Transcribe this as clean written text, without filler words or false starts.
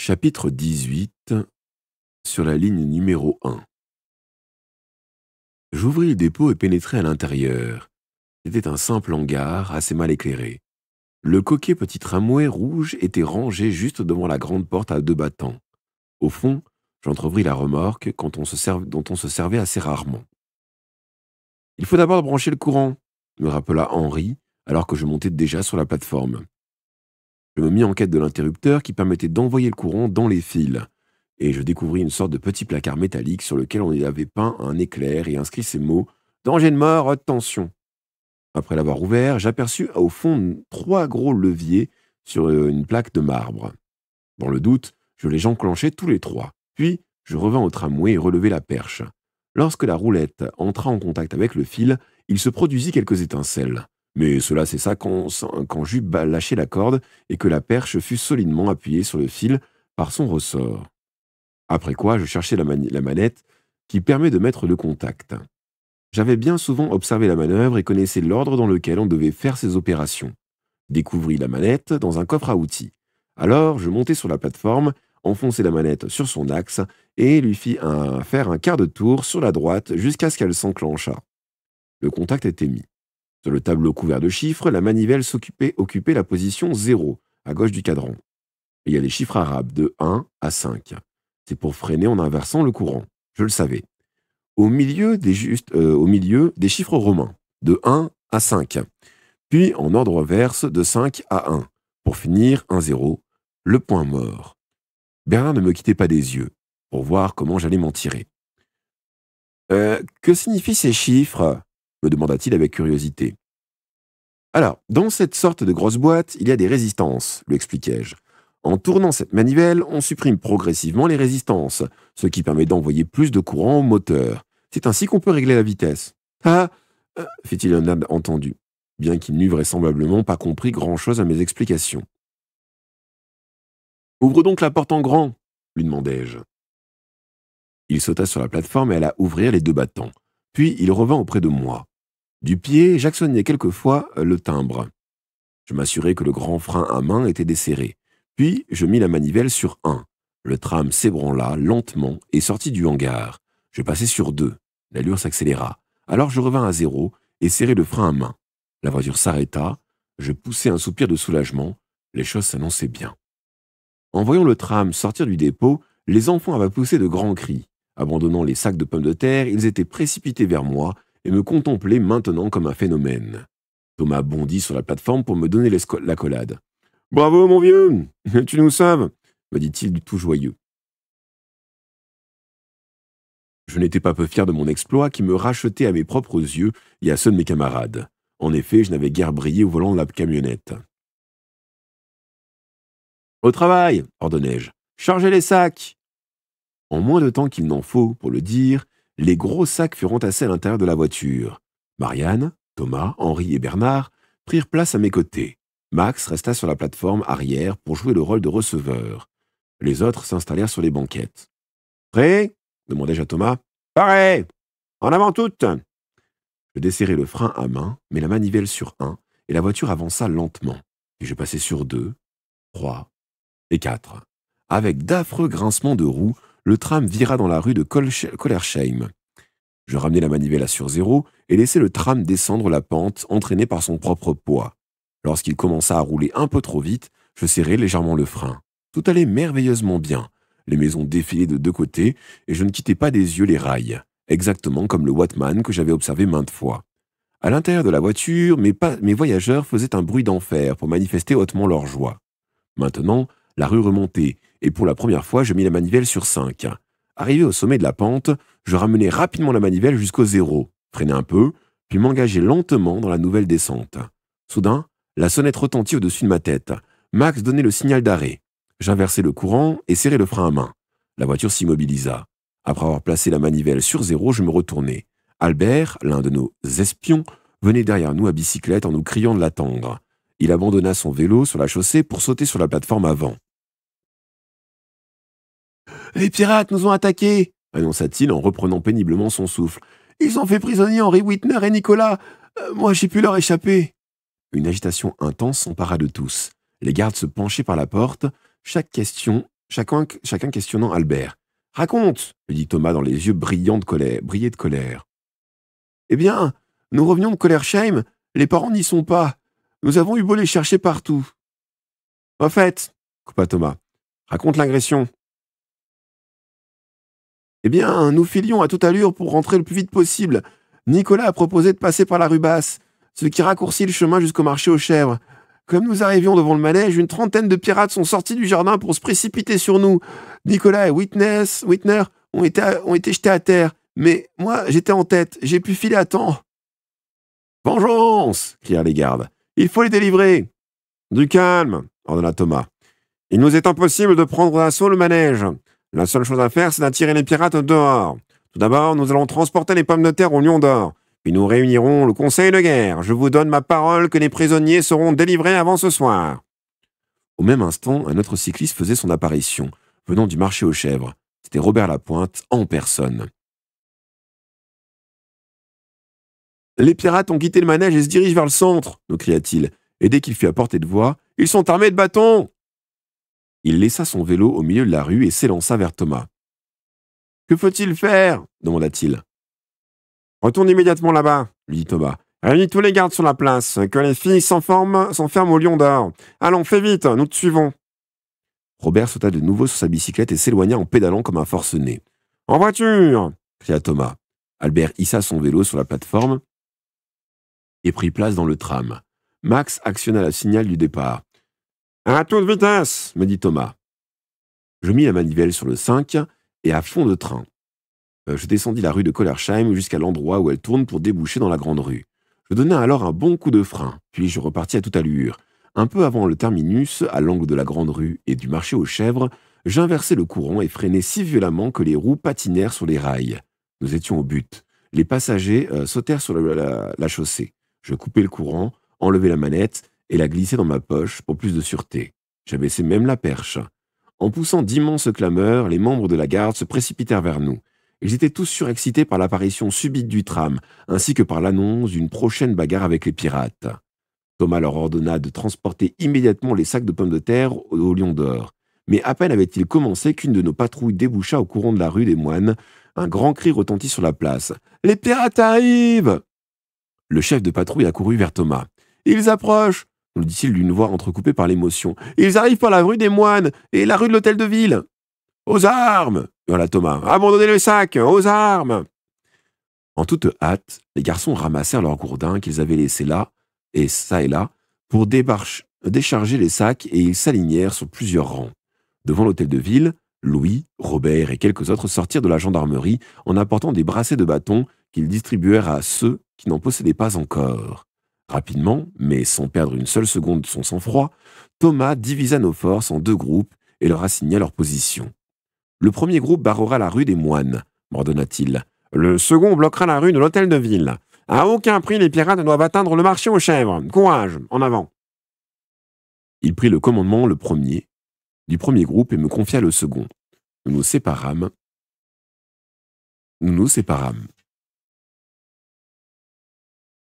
Chapitre 18. Sur la ligne numéro 1. J'ouvris le dépôt et pénétrai à l'intérieur. C'était un simple hangar assez mal éclairé. Le coquet petit tramway rouge était rangé juste devant la grande porte à 2 battants. Au fond, j'entr'ouvris la remorque dont on se servait assez rarement. « Il faut d'abord brancher le courant », me rappela Henri, alors que je montais déjà sur la plateforme. Je me mis en quête de l'interrupteur qui permettait d'envoyer le courant dans les fils, et je découvris une sorte de petit placard métallique sur lequel on y avait peint un éclair et inscrit ces mots « Danger de mort, haute tension ». Après l'avoir ouvert, j'aperçus au fond 3 gros leviers sur une plaque de marbre. Dans le doute, je les enclenchai tous les 3. Puis, je revins au tramway et relevai la perche. Lorsque la roulette entra en contact avec le fil, il se produisit quelques étincelles. Mais cela cessa quand j'eus lâché la corde et que la perche fut solidement appuyée sur le fil par son ressort. Après quoi, je cherchai la manette qui permet de mettre le contact. J'avais bien souvent observé la manœuvre et connaissais l'ordre dans lequel on devait faire ces opérations. Découvris la manette dans un coffre à outils. Alors, je montai sur la plateforme, enfonçai la manette sur son axe et lui fis faire un quart de tour sur la droite jusqu'à ce qu'elle s'enclenchât. Le contact était mis. Sur le tableau couvert de chiffres, la manivelle occupait la position 0, à gauche du cadran. Il y a les chiffres arabes de 1 à 5. C'est pour freiner en inversant le courant. Je le savais. Au milieu des chiffres romains, de 1 à 5. Puis en ordre verse, de 5 à 1. Pour finir, 1-0, le point mort. Bernard ne me quittait pas des yeux, pour voir comment j'allais m'en tirer. « Que signifient ces chiffres ?» me demanda-t-il avec curiosité. « Alors, dans cette sorte de grosse boîte, il y a des résistances, lui expliquai-je. En tournant cette manivelle, on supprime progressivement les résistances, ce qui permet d'envoyer plus de courant au moteur. C'est ainsi qu'on peut régler la vitesse. »« Ah !» fit-il un air entendu, bien qu'il n'eût vraisemblablement pas compris grand-chose à mes explications. « Ouvre donc la porte en grand, lui demandai-je. Il sauta sur la plateforme et alla ouvrir les 2 battants. Puis il revint auprès de moi. Du pied, j'actionnai quelquefois le timbre. Je m'assurai que le grand frein à main était desserré. Puis je mis la manivelle sur 1. Le tram s'ébranla lentement et sortit du hangar. Je passai sur 2. L'allure s'accéléra. Alors je revins à 0 et serrai le frein à main. La voiture s'arrêta. Je poussai un soupir de soulagement. Les choses s'annonçaient bien. En voyant le tram sortir du dépôt, les enfants avaient poussé de grands cris. Abandonnant les sacs de pommes de terre, ils étaient précipités vers moi et me contemplaient maintenant comme un phénomène. Thomas bondit sur la plateforme pour me donner l'accolade. « Bravo, mon vieux, tu nous sauves !» me dit-il tout joyeux. Je n'étais pas peu fier de mon exploit qui me rachetait à mes propres yeux et à ceux de mes camarades. En effet, je n'avais guère brillé au volant de la camionnette. « Au travail !» ordonnai-je. « Chargez les sacs !» En moins de temps qu'il n'en faut pour le dire, les gros sacs furent entassés à l'intérieur de la voiture. Marianne, Thomas, Henri et Bernard prirent place à mes côtés. Max resta sur la plateforme arrière pour jouer le rôle de receveur. Les autres s'installèrent sur les banquettes. « Prêt ?» demandai-je à Thomas. « Pareil ! En avant toutes !» Je desserrai le frein à main, mais la manivelle sur 1, et la voiture avança lentement. Puis je passai sur 2, 3 et 4. Avec d'affreux grincements de roues, le tram vira dans la rue de Kollersheim. Je ramenai la manivelle sur 0 et laissai le tram descendre la pente entraîné par son propre poids. Lorsqu'il commença à rouler un peu trop vite, je serrai légèrement le frein. Tout allait merveilleusement bien. Les maisons défilaient de 2 côtés et je ne quittais pas des yeux les rails, exactement comme le Wattman que j'avais observé maintes fois. À l'intérieur de la voiture, mes voyageurs faisaient un bruit d'enfer pour manifester hautement leur joie. Maintenant, la rue remontait et pour la première fois, je mis la manivelle sur 5. Arrivé au sommet de la pente, je ramenai rapidement la manivelle jusqu'au 0, freinai un peu, puis m'engageai lentement dans la nouvelle descente. Soudain, la sonnette retentit au-dessus de ma tête. Max donnait le signal d'arrêt. J'inversai le courant et serrai le frein à main. La voiture s'immobilisa. Après avoir placé la manivelle sur 0, je me retournai. Albert, l'un de nos espions, venait derrière nous à bicyclette en nous criant de l'attendre. Il abandonna son vélo sur la chaussée pour sauter sur la plateforme avant. « Les pirates nous ont attaqués !» annonça-t-il en reprenant péniblement son souffle. « Ils ont fait prisonnier Henri Whitner et Nicolas. Moi, j'ai pu leur échapper. » Une agitation intense s'empara de tous. Les gardes se penchaient par la porte. Chaque question chacun questionnant Albert. Raconte, lui dit Thomas dans les yeux brillés de colère. Eh bien, nous revenions de Collersheim, les parents n'y sont pas. Nous avons eu beau les chercher partout. Au fait, coupa Thomas, raconte l'agression. Eh bien, nous filions à toute allure pour rentrer le plus vite possible. Nicolas a proposé de passer par la rue Basse, ce qui raccourcit le chemin jusqu'au marché aux chèvres. Comme nous arrivions devant le manège, une trentaine de pirates sont sortis du jardin pour se précipiter sur nous. Nicolas et Whitner ont été jetés à terre. Mais moi, j'étais en tête. J'ai pu filer à temps. Vengeance! Crièrent les gardes. Il faut les délivrer. Du calme, ordonna Thomas. Il nous est impossible de prendre d'assaut le manège. La seule chose à faire, c'est d'attirer les pirates dehors. Tout d'abord, nous allons transporter les pommes de terre au Lion d'Or. Puis nous réunirons le conseil de guerre. Je vous donne ma parole que les prisonniers seront délivrés avant ce soir. Au même instant, un autre cycliste faisait son apparition, venant du marché aux chèvres. C'était Robert Lapointe, en personne. Les pirates ont quitté le manège et se dirigent vers le centre, nous cria-t-il. Et dès qu'il fut à portée de voix, ils sont armés de bâtons. Il laissa son vélo au milieu de la rue et s'élança vers Thomas. Que faut-il faire? Demanda-t-il. Retourne immédiatement là-bas, lui dit Thomas. Réunis tous les gardes sur la place, que les filles s'enferment au Lion d'Or. Allons, fais vite, nous te suivons. Robert sauta de nouveau sur sa bicyclette et s'éloigna en pédalant comme un forcené. En voiture! Cria Thomas. Albert hissa son vélo sur la plateforme et prit place dans le tram. Max actionna le signal du départ. À toute vitesse, me dit Thomas. Je mis la manivelle sur le 5 et à fond de train. Je descendis la rue de Collersheim jusqu'à l'endroit où elle tourne pour déboucher dans la grande rue. Je donnai alors un bon coup de frein, puis je repartis à toute allure. Un peu avant le terminus, à l'angle de la grande rue et du marché aux chèvres, j'inversai le courant et freinai si violemment que les roues patinèrent sur les rails. Nous étions au but. Les passagers sautèrent sur la chaussée. Je coupai le courant, enlevai la manette et la glissai dans ma poche pour plus de sûreté. J'abaissai même la perche. En poussant d'immenses clameurs, les membres de la garde se précipitèrent vers nous. Ils étaient tous surexcités par l'apparition subite du tram, ainsi que par l'annonce d'une prochaine bagarre avec les pirates. Thomas leur ordonna de transporter immédiatement les sacs de pommes de terre au Lion d'Or. Mais à peine avait-il commencé qu'une de nos patrouilles déboucha au courant de la rue des Moines. Un grand cri retentit sur la place. « Les pirates arrivent !» Le chef de patrouille accourut vers Thomas. « Ils approchent !» nous dit-il d'une voix entrecoupée par l'émotion. « Ils arrivent par la rue des Moines et la rue de l'Hôtel de Ville !»« Aux armes !» hurla Thomas. « Abandonnez le sac! Aux armes !» En toute hâte, les garçons ramassèrent leurs gourdins qu'ils avaient laissés là, et ça et là, pour décharger les sacs et ils s'alignèrent sur plusieurs rangs. Devant l'hôtel de ville, Louis, Robert et quelques autres sortirent de la gendarmerie en apportant des bracelets de bâton qu'ils distribuèrent à ceux qui n'en possédaient pas encore. Rapidement, mais sans perdre une seule seconde de son sang-froid, Thomas divisa nos forces en 2 groupes et leur assigna leur position. Le premier groupe barrera la rue des Moines, m'ordonna-t-il. Le second bloquera la rue de l'hôtel de ville. À aucun prix les pirates ne doivent atteindre le marché aux chèvres. Courage, en avant. Il prit le commandement du premier groupe et me confia le second. Nous nous séparâmes.